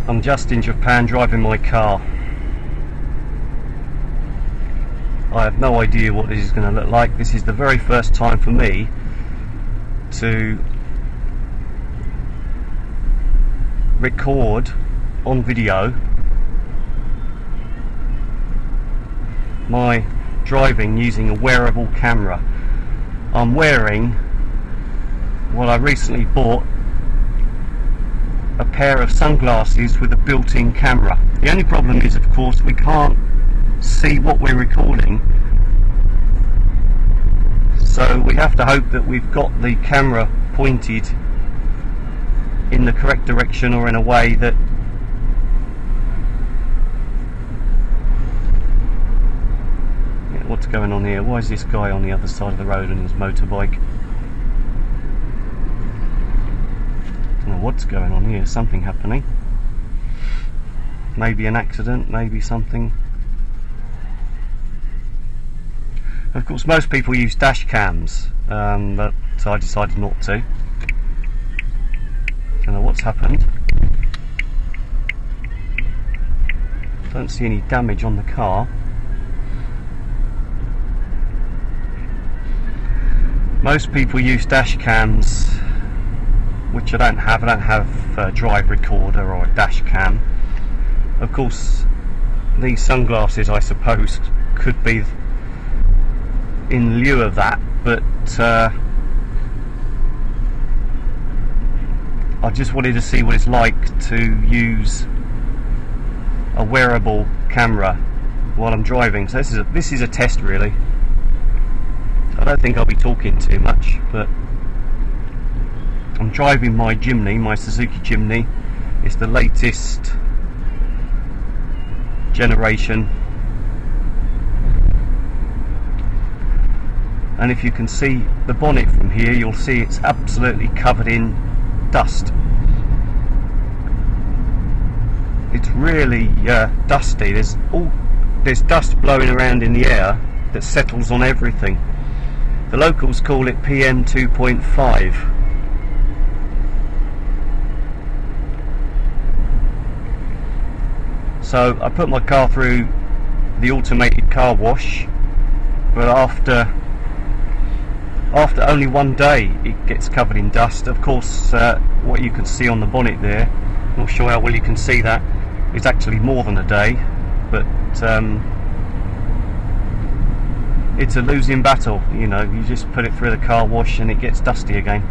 I'm just in Japan driving my car. I have no idea what this is going to look like. This is the very first time for me to record on video my driving using a wearable camera. I'm wearing what I recently bought, a pair of sunglasses with a built-in camera. The only problem is, of course, we can't see what we're recording, so we have to hope that we've got the camera pointed in the correct direction, or in a way that what's going on here? Why is this guy on the other side of the road on his motorbike? I don't know what's going on here. Something happening. Maybe an accident, maybe something. Of course, most people use dash cams, but I decided not to. I don't know what's happened. Don't see any damage on the car. Most people use dash cams, which I don't have. I don't have a drive recorder or a dash cam. Of course, these sunglasses, I suppose, could be in lieu of that, but I just wanted to see what it's like to use a wearable camera while I'm driving. So this is a test, really. I don't think I'll be talking too much, but I'm driving my Jimny, my Suzuki Jimny. It's the latest generation, and if you can see the bonnet from here, you'll see it's absolutely covered in dust. It's really dusty. There's dust blowing around in the air that settles on everything. The locals call it PM 2.5. So I put my car through the automated car wash, but after only one day it gets covered in dust. Of course, what you can see on the bonnet there, not sure how well you can see that, is actually more than a day, but it's a losing battle. You know, you just put it through the car wash and it gets dusty again.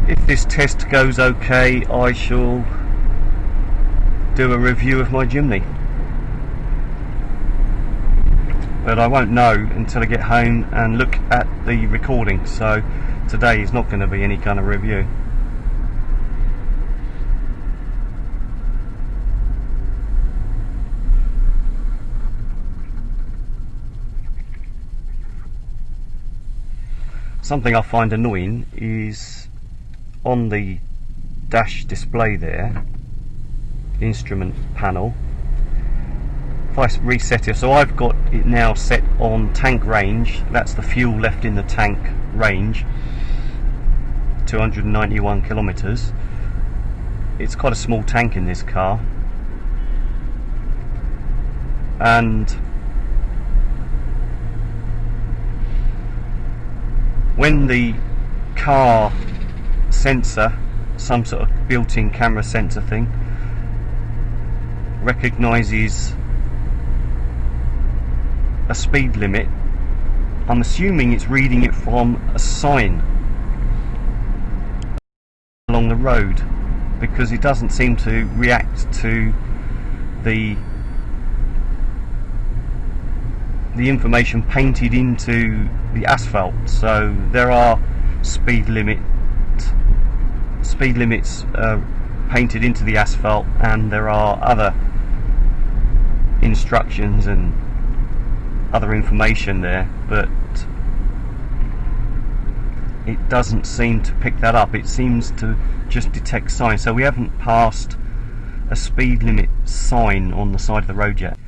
If this test goes okay, I shall do a review of my Jimny, but I won't know until I get home and look at the recording, so today is not going to be any kind of review. Something I find annoying is on the dash display there, instrument panel, if I reset it, so I've got it now set on tank range, that's the fuel left in the tank range, 291 kilometers. It's quite a small tank in this car, and when the car sensor, some sort of built-in camera sensor thing, recognises a speed limit, I'm assuming it's reading it from a sign along the road, because it doesn't seem to react to the information painted into the asphalt. So there are speed limits painted into the asphalt, and there are other instructions and other information there, but it doesn't seem to pick that up. It seems to just detect signs, so we haven't passed a speed limit sign on the side of the road yet.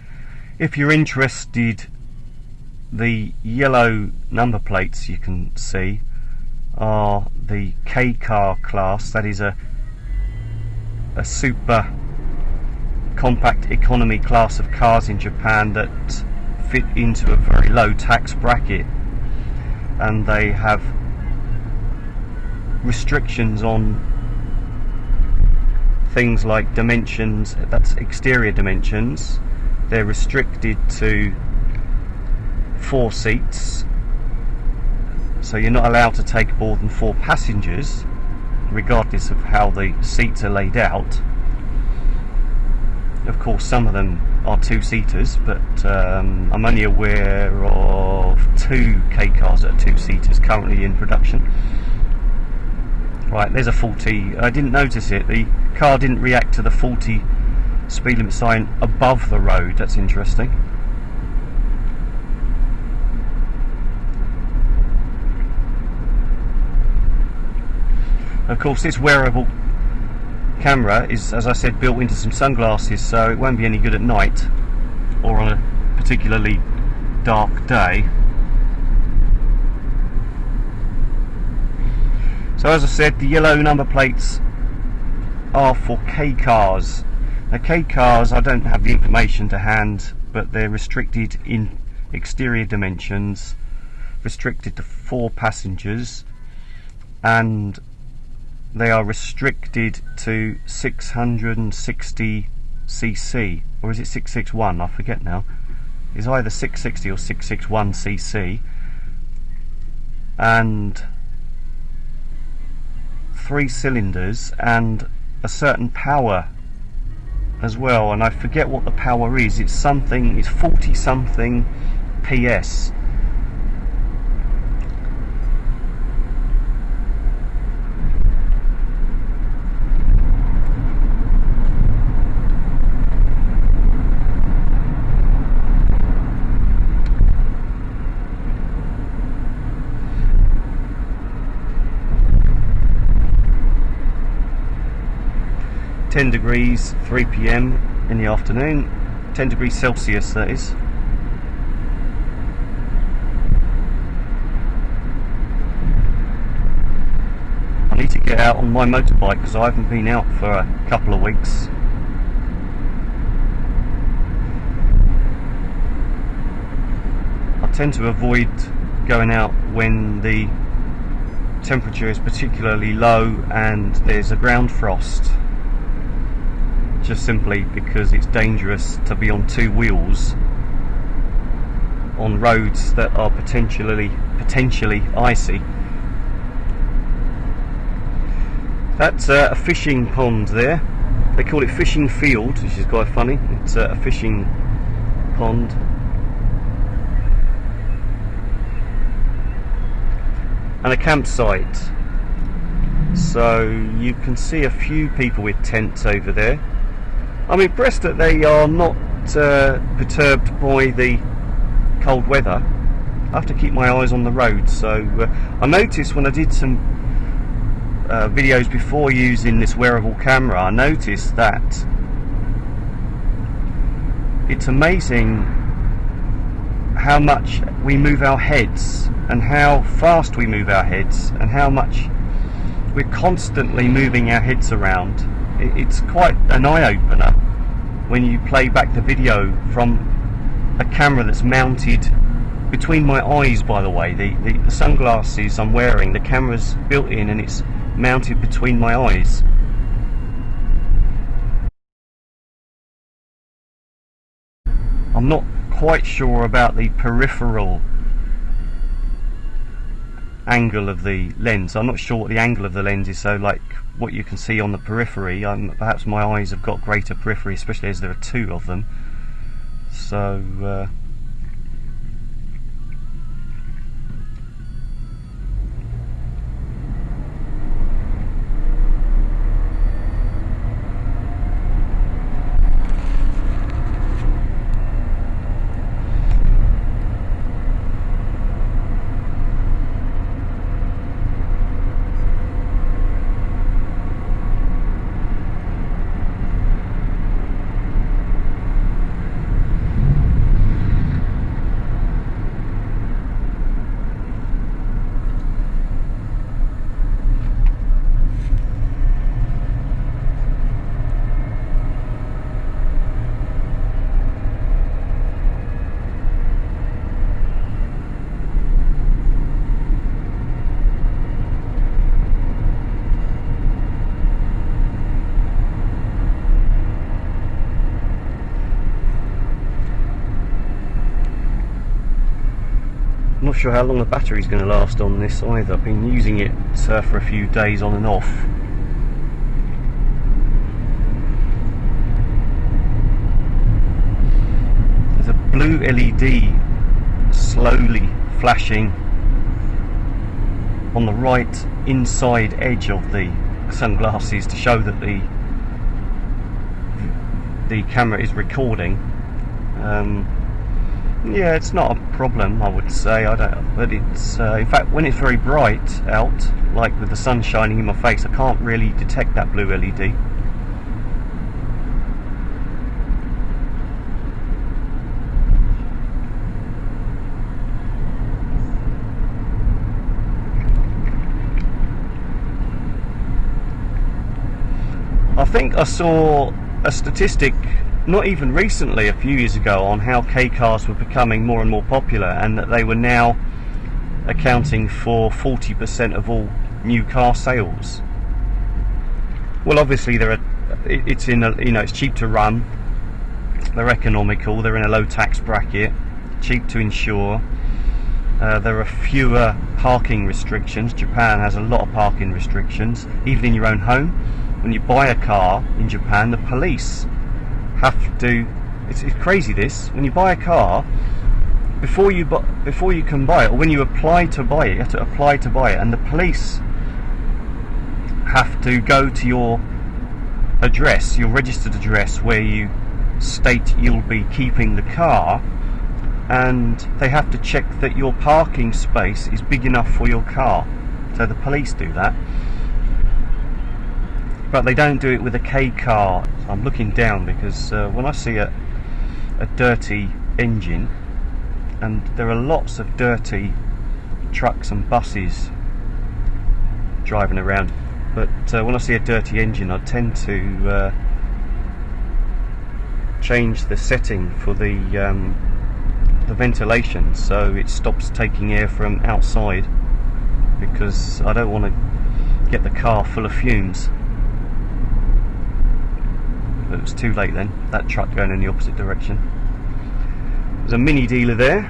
If you're interested, the yellow number plates you can see are the K car class. That is a super compact economy class of cars in Japan that fit into a very low tax bracket, and they have restrictions on things like dimensions. That's exterior dimensions. They're restricted to 4 seats, so you're not allowed to take more than 4 passengers, regardless of how the seats are laid out. Of course, some of them are 2-seaters, but I'm only aware of 2 K cars that are 2-seaters currently in production. Right, there's a 40. I didn't notice it. The car didn't react to the 40 speed limit sign above the road. That's interesting. Of course, this wearable camera is, as I said, built into some sunglasses, so it won't be any good at night or on a particularly dark day. So as I said, the yellow number plates are for K cars. Now, K cars, I don't have the information to hand, but they're restricted in exterior dimensions, restricted to 4 passengers, and they are restricted to 660 cc, or is it 661? I forget now. It's either 660 or 661 cc, and 3 cylinders and a certain power as well, and I forget what the power is. It's something, it's 40 something PS. degrees, 3 p.m. in the afternoon, 10 degrees Celsius that is. I need to get out on my motorbike because I haven't been out for a couple of weeks. I tend to avoid going out when the temperature is particularly low and there's a ground frost, just simply because it's dangerous to be on 2 wheels on roads that are potentially icy. That's a fishing pond there. They call it fishing field, which is quite funny. It's a fishing pond. And a campsite. So you can see a few people with tents over there. I'm impressed that they are not perturbed by the cold weather. I have to keep my eyes on the road. So I noticed when I did some videos before using this wearable camera, I noticed that it's amazing how much we move our heads and how fast we move our heads and how much we're constantly moving our heads around. It's quite an eye-opener when you play back the video from a camera that's mounted between my eyes, by the way. The sunglasses I'm wearing, the camera's built in and it's mounted between my eyes. I'm not quite sure about the peripheral angle of the lens. I'm not sure what the angle of the lens is, so like what you can see on the periphery, perhaps my eyes have got greater periphery, especially as there are 2 of them. So not sure how long the battery's going to last on this either. I've been using it for a few days on and off. There's a blue LED slowly flashing on the right inside edge of the sunglasses to show that the camera is recording. Yeah, it's not a problem, I would say. I don't, but it's in fact, when it's very bright out, like with the sun shining in my face, I can't really detect that blue LED. I think I saw a statistic not even recently, a few years ago, on how K cars were becoming more and more popular, and that they were now accounting for 40% of all new car sales. Well, obviously it's in a, it's cheap to run, they're economical, they're in a low tax bracket, cheap to insure. There are fewer parking restrictions. Japan has a lot of parking restrictions, even in your own home. When you buy a car in Japan, the police have to, it's crazy this, when you buy a car, before you can buy it, or when you apply to buy it, you have to apply to buy it, and the police have to go to your address, your registered address, where you state you'll be keeping the car, and they have to check that your parking space is big enough for your car. So the police do that. But they don't do it with a K car. I'm looking down because when I see a dirty engine, and there are lots of dirty trucks and buses driving around, but when I see a dirty engine, I tend to change the setting for the ventilation so it stops taking air from outside, because I don't want to get the car full of fumes. But it was too late then, that truck going in the opposite direction. There's a Mini dealer there.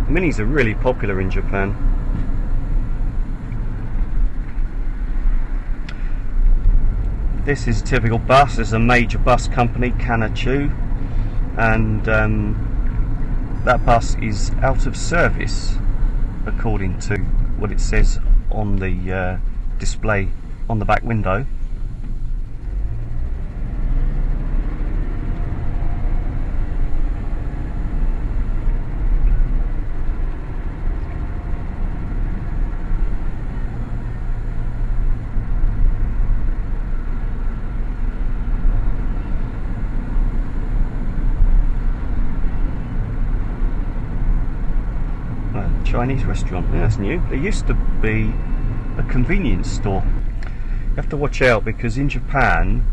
Minis are really popular in Japan. This is a typical bus. There's a major bus company, Kanachu, and that bus is out of service according to what it says on the display on the back window. Chinese restaurant, yeah, that's new. There used to be a convenience store. You have to watch out, because in Japan,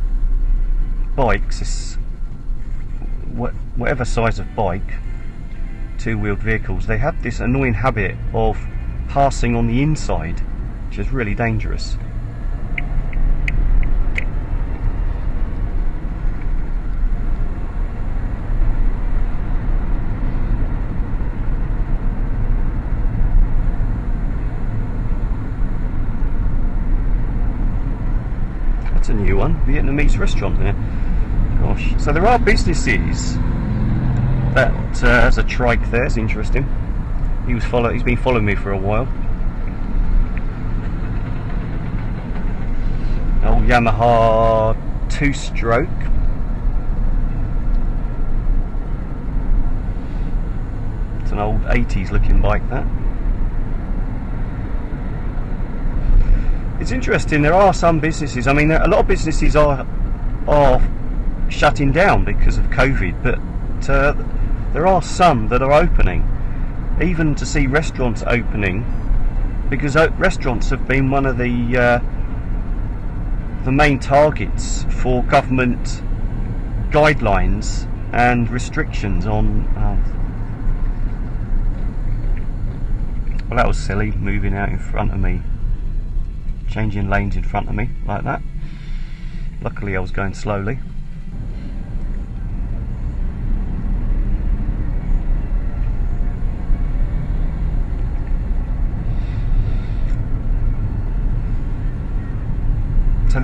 bikes, whatever size of bike, two-wheeled vehicles, they have this annoying habit of passing on the inside, which is really dangerous. A new one, Vietnamese restaurant there. Gosh, so there are businesses that has a trike there. It's interesting. He's been following me for a while. Old Yamaha 2-stroke. It's an old 80s looking bike, that. It's interesting, there are some businesses, I mean, a lot of businesses are shutting down because of COVID, but there are some that are opening. Even to see restaurants opening, because restaurants have been one of the main targets for government guidelines and restrictions on... well, that was silly, moving out in front of me. Changing lanes in front of me like that. Luckily I was going slowly.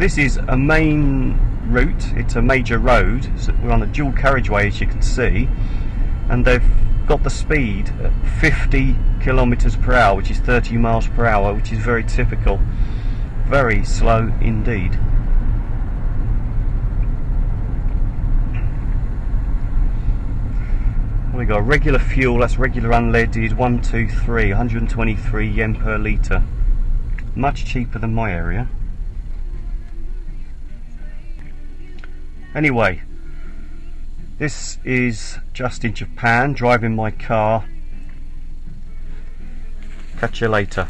this is a main route, it's a major road, so we're on a dual carriageway as you can see, and they've got the speed at 50 kilometers per hour, which is 30 miles per hour, which is very typical. Very slow indeed. We got regular fuel, that's regular unleaded, 123 yen per litre. Much cheaper than my area. Anyway, this is just in Japan, driving my car. Catch you later.